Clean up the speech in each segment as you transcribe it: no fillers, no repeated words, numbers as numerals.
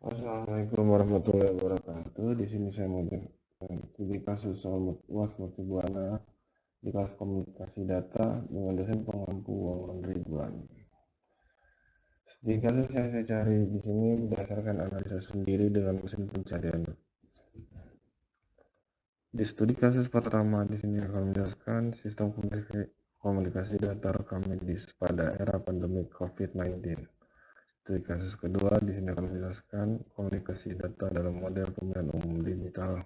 Assalamualaikum warahmatullahi wabarakatuh. Di sini saya mau studi kasus soal UAS Mercubuana di kelas komunikasi data dengan dosen pengampu Wawan Ridwan. Studi kasus yang saya cari di sini berdasarkan analisa sendiri dengan mesin pencarian. Di studi kasus pertama di sini akan menjelaskan sistem komunikasi data rekam medis pada era pandemi COVID-19. Studi kasus kedua di sini akan menjelaskan komunikasi data dalam model pemilihan umum digital.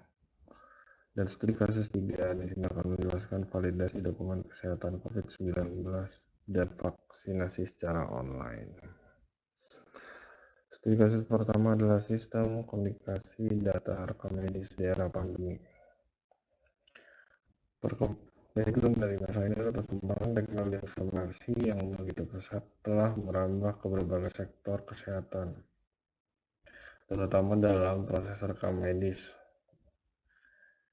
Dan studi kasus 3 di sini akan menjelaskan validasi dokumen kesehatan COVID-19 dan vaksinasi secara online. Studi kasus pertama adalah sistem komunikasi data rekam medis di era pandemi. Kurikulum dari masa ini adalah perkembangan teknologi informasi yang begitu pesat telah merambah ke berbagai sektor kesehatan, terutama dalam proses rekam medis,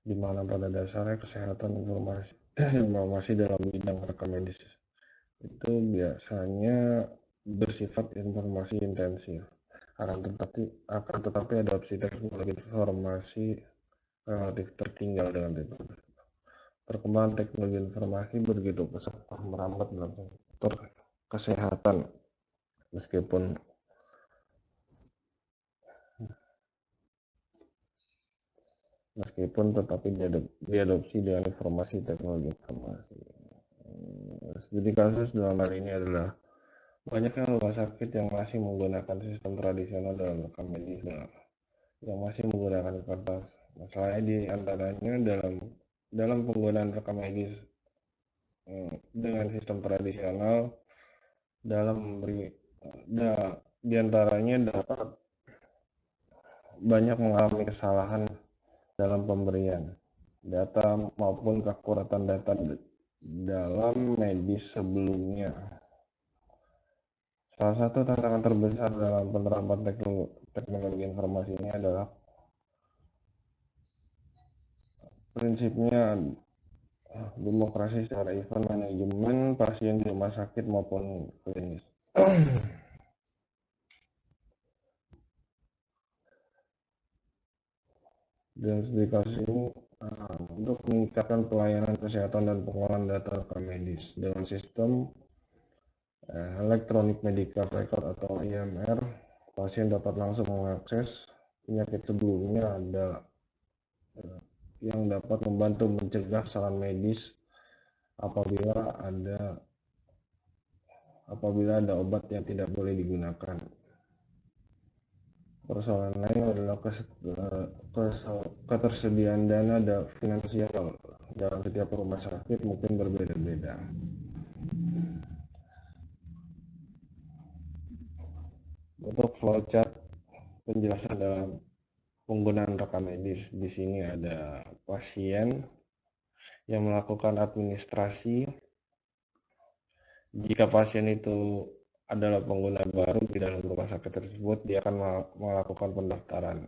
di mana pada dasarnya kesehatan informasi dalam bidang rekam medis itu biasanya bersifat informasi intensif. Akan tetapi adopsi teknologi informasi relatif tertinggal dengan teknologi. Perkembangan teknologi informasi begitu pesat merambat dalam sektor kesehatan, meskipun tetapi diadopsi dengan informasi teknologi informasi. Studi kasus dalam hal ini adalah banyaknya rumah sakit yang masih menggunakan sistem tradisional dalam rekam medis, yang masih menggunakan kertas. Masalahnya di antaranya dalam penggunaan rekam medis dengan sistem tradisional dalam memberi di antaranya dapat banyak mengalami kesalahan dalam pemberian data maupun keakuratan data dalam medis sebelumnya. Salah satu tantangan terbesar dalam penerapan teknologi informasi ini adalah prinsipnya demokrasi secara event manajemen pasien di rumah sakit maupun klinis. Dan studi kasus ini untuk meningkatkan pelayanan kesehatan dan pengolahan data rekam medis dengan sistem Electronic Medical Record atau EMR, pasien dapat langsung mengakses penyakit sebelumnya yang dapat membantu mencegah kesalahan medis apabila ada obat yang tidak boleh digunakan. Persoalan lain adalah ketersediaan dana finansial dalam setiap rumah sakit mungkin berbeda-beda. Untuk flowchart penjelasan dalam penggunaan rekam medis, di sini ada pasien yang melakukan administrasi. Jika pasien itu adalah pengguna baru di dalam rumah sakit tersebut, dia akan melakukan pendaftaran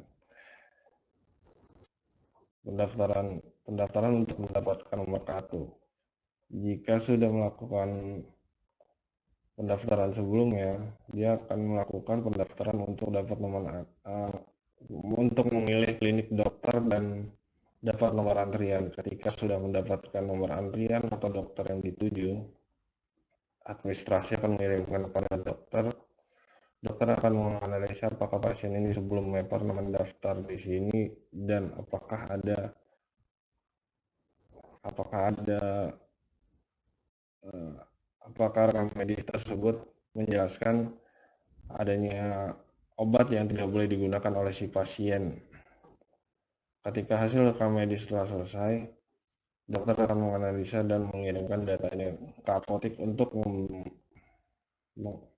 untuk mendapatkan nomor kartu. Jika sudah melakukan pendaftaran sebelumnya, dia akan melakukan pendaftaran untuk dapat untuk memilih klinik dokter dan dapat nomor antrian. Ketika sudah mendapatkan nomor antrian atau dokter yang dituju, administrasi akan mengirimkan kepada dokter. Dokter akan menganalisa apakah pasien ini sebelum mendaftar di sini dan apakah rekam medis tersebut menjelaskan adanya obat yang tidak boleh digunakan oleh si pasien. Ketika hasil rekam medis telah selesai, dokter akan menganalisa dan mengirimkan datanya ke apotek untuk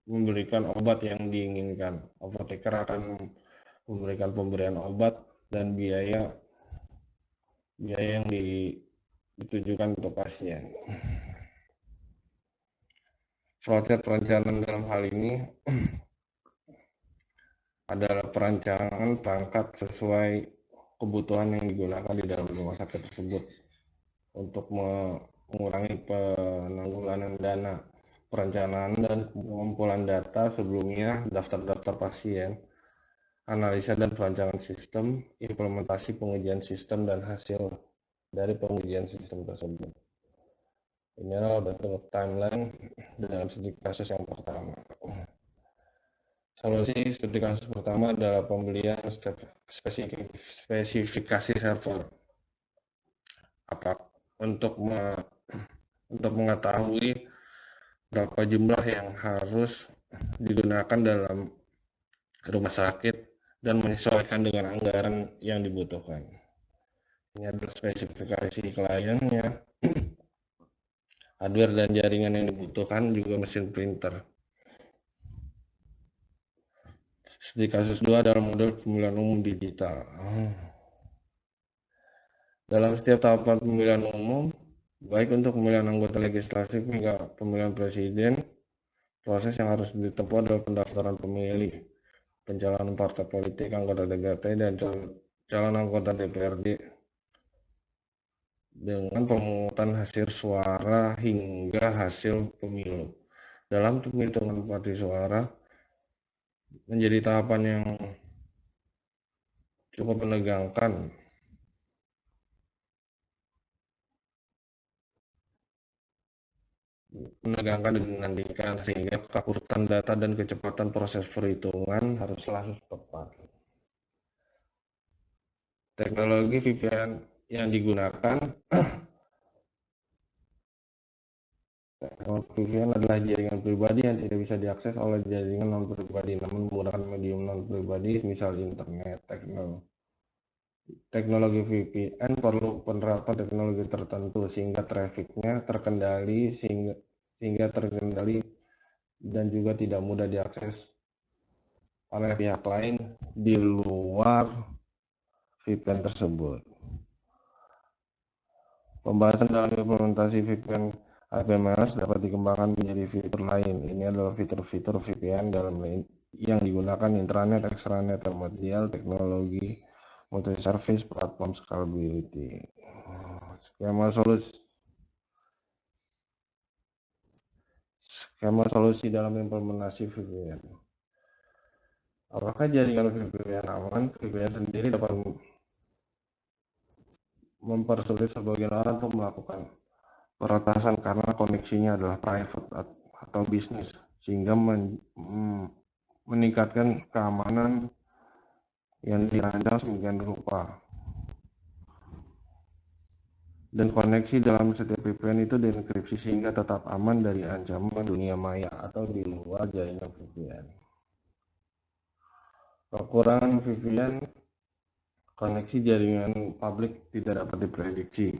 memberikan obat yang diinginkan. Apoteker akan memberikan pemberian obat dan biaya yang ditujukan untuk pasien. Proses perencanaan dalam hal ini adalah perancangan perangkat sesuai kebutuhan yang digunakan di dalam rumah sakit tersebut untuk mengurangi penanggulangan dana. Perencanaan dan pengumpulan data sebelumnya, daftar pasien analisa dan perancangan sistem, implementasi pengujian sistem, dan hasil dari pengujian sistem tersebut. Ini adalah bentuk timeline dalam studi kasus yang pertama. Solusi studi kasus pertama adalah pembelian spesifikasi server. Untuk mengetahui berapa jumlah yang harus digunakan dalam rumah sakit dan menyesuaikan dengan anggaran yang dibutuhkan. Ini adalah spesifikasi kliennya, hardware dan jaringan yang dibutuhkan, juga mesin printer. Studi kasus 2 adalah model pemilihan umum digital. Dalam setiap tahapan pemilihan umum, baik untuk pemilihan anggota legislatif hingga pemilihan presiden, proses yang harus ditempuh adalah pendaftaran pemilih, pencalonan partai politik, anggota DPRD, dan calon anggota DPRD dengan pemungutan hasil suara hingga hasil pemilu. Dalam penghitungan parti suara menjadi tahapan yang cukup menegangkan dan dinantikan, sehingga keakuratan data dan kecepatan proses perhitungan harus selalu tepat. Teknologi VPN yang digunakan VPN adalah jaringan pribadi yang tidak bisa diakses oleh jaringan non-pribadi, namun menggunakan medium non-pribadi, misal internet. Teknologi VPN perlu penerapan teknologi tertentu sehingga trafiknya terkendali, sehingga terkendali dan juga tidak mudah diakses oleh pihak lain di luar VPN tersebut. Pembahasan dalam implementasi VPN IPMS dapat dikembangkan menjadi fitur lain. Ini adalah fitur-fitur VPN yang digunakan intranet, extranet, remedial, teknologi, multi-service, platform scalability. Skema solusi dalam implementasi VPN. Apakah jaringan VPN aman? VPN sendiri dapat mempersulit sebagian orang untuk melakukan peretasan karena koneksinya adalah private atau bisnis, sehingga meningkatkan keamanan yang dirancang sedemikian rupa. Dan koneksi dalam setiap VPN itu dienkripsi sehingga tetap aman dari ancaman dunia maya atau di luar jaringan VPN. Kekurangan VPN, koneksi jaringan publik tidak dapat diprediksi,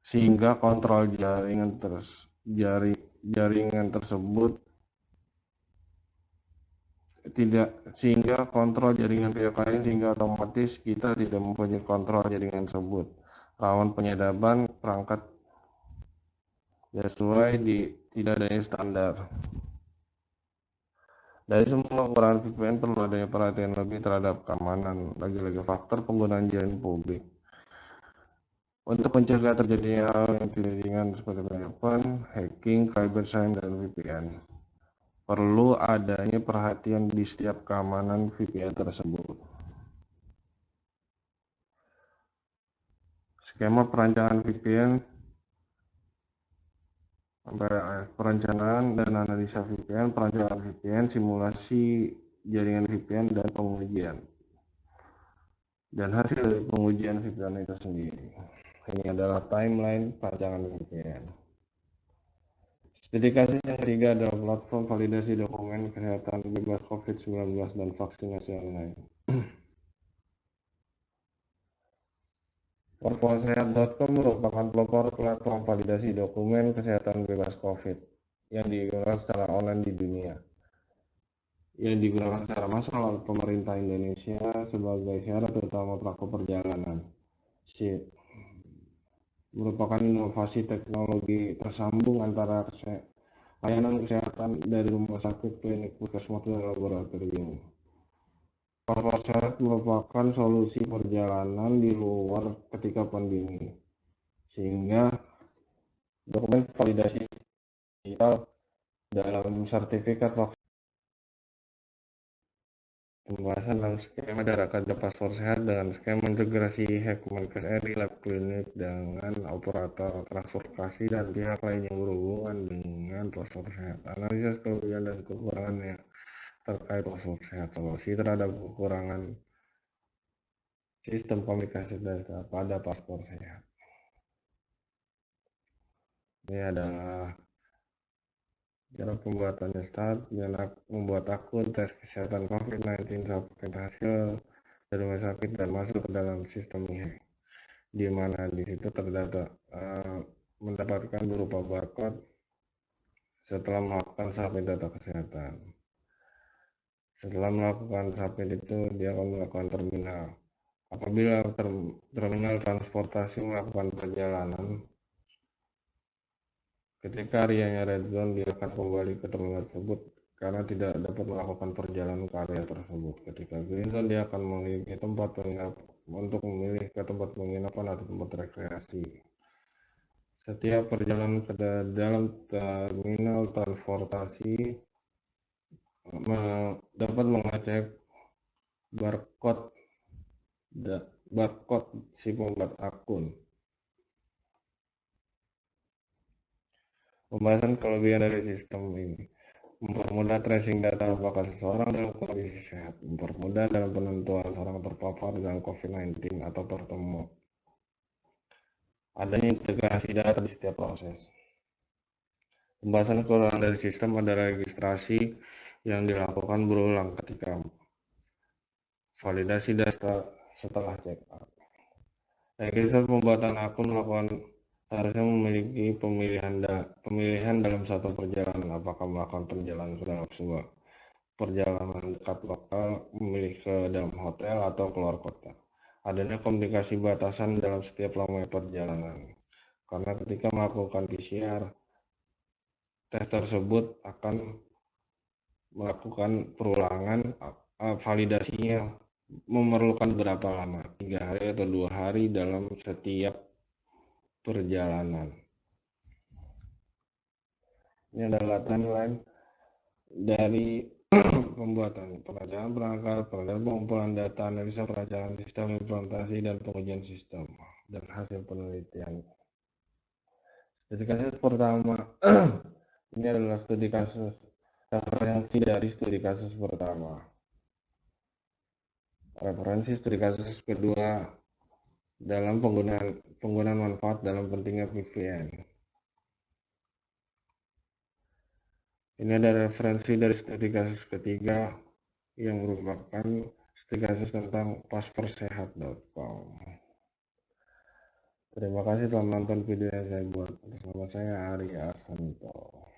sehingga kontrol jaringan tersebut pihak lain, sehingga otomatis kita tidak mempunyai kontrol jaringan tersebut. Rawan penyadapan perangkat sesuai tidak adanya standar. Dari semua kekurangan VPN perlu adanya perhatian lebih terhadap keamanan, lagi-lagi faktor penggunaan jaringan publik. Untuk mencegah terjadinya hal yang tidak diinginkan seperti penyadapan, hacking, cybercrime, dan VPN, perlu adanya perhatian di setiap keamanan VPN tersebut. Skema perancangan VPN, perencanaan dan analisa VPN, perancangan VPN, simulasi jaringan VPN, dan pengujian. Dan hasil dari pengujian VPN itu sendiri. Ini adalah timeline perancangan VPN. Studi kasus yang ketiga adalah platform validasi dokumen kesehatan bebas COVID-19 dan vaksinasi online. Portalsehat.com merupakan pelopor platform validasi dokumen kesehatan bebas COVID yang digunakan secara online di dunia, yang digunakan secara massal oleh pemerintah Indonesia sebagai syarat utama pelaku perjalanan. Merupakan inovasi teknologi tersambung antara layanan kesehatan dari rumah sakit, klinik, puskesmas, dan laboratorium. Portalsehat merupakan solusi perjalanan di luar ketika pandemi, sehingga dokumen validasi digital dalam sertifikat vaksin Pembahasan dalam skema jarak kerja paspor sehat dengan skema integrasi Menkes RI, lab klinik dengan operator transportasi dan pihak lain yang berhubungan dengan paspor sehat. Analisis kelebihan dan kekurangannya terkait paspor sehat. Solusi terhadap kekurangan sistem komunikasi data pada paspor sehat. Ini adalah cara pembuatannya. Start dengan membuat akun tes kesehatan COVID-19 sampai hasil dari rumah sakit dan masuk ke dalam sistem IHEC, di mana di situ terdata mendapatkan berupa barcode setelah melakukan submit data kesehatan. Setelah melakukan submit itu dia akan melakukan terminal. Apabila terminal transportasi melakukan perjalanan, ketika areanya red zone, dia akan kembali ke terminal tersebut karena tidak dapat melakukan perjalanan ke area tersebut. Ketika green zone, dia akan memiliki tempat penginapan untuk memilih ke tempat penginapan atau tempat rekreasi. Setiap perjalanan ke dalam terminal transportasi dapat mengecek barcode si pembuat akun. Pembahasan kelebihan dari sistem ini: mempermudah tracing data apakah seseorang dalam kondisi sehat, mempermudah dalam penentuan seorang terpapar dengan COVID-19 atau tertemu. Adanya integrasi data di setiap proses. Pembahasan kekurangan dari sistem adalah registrasi yang dilakukan berulang ketika validasi data setelah check out. Register pembuatan akun harusnya memiliki pemilihan dalam satu perjalanan, apakah melakukan perjalanan ke dalam sebuah perjalanan dekat lokal, memilih ke dalam hotel atau keluar kota. Adanya komunikasi batasan dalam setiap lamanya perjalanan, karena ketika melakukan PCR, tes tersebut akan melakukan perulangan validasinya memerlukan berapa lama, 3 hari atau 2 hari dalam setiap perjalanan. Ini adalah timeline dari pembuatan perancangan perangkat, perencanaan pengumpulan data, analisa perancangan sistem, implementasi dan pengujian sistem, dan hasil penelitian. Studi kasus pertama ini adalah studi kasus referensi dari studi kasus pertama. Referensi studi kasus kedua dalam penggunaan manfaat dalam pentingnya VPN. Ini ada referensi dari studi kasus ketiga yang merupakan studi kasus tentang pasporsehat.com. Terima kasih telah menonton video yang saya buat. Bersama saya Ari Asanto.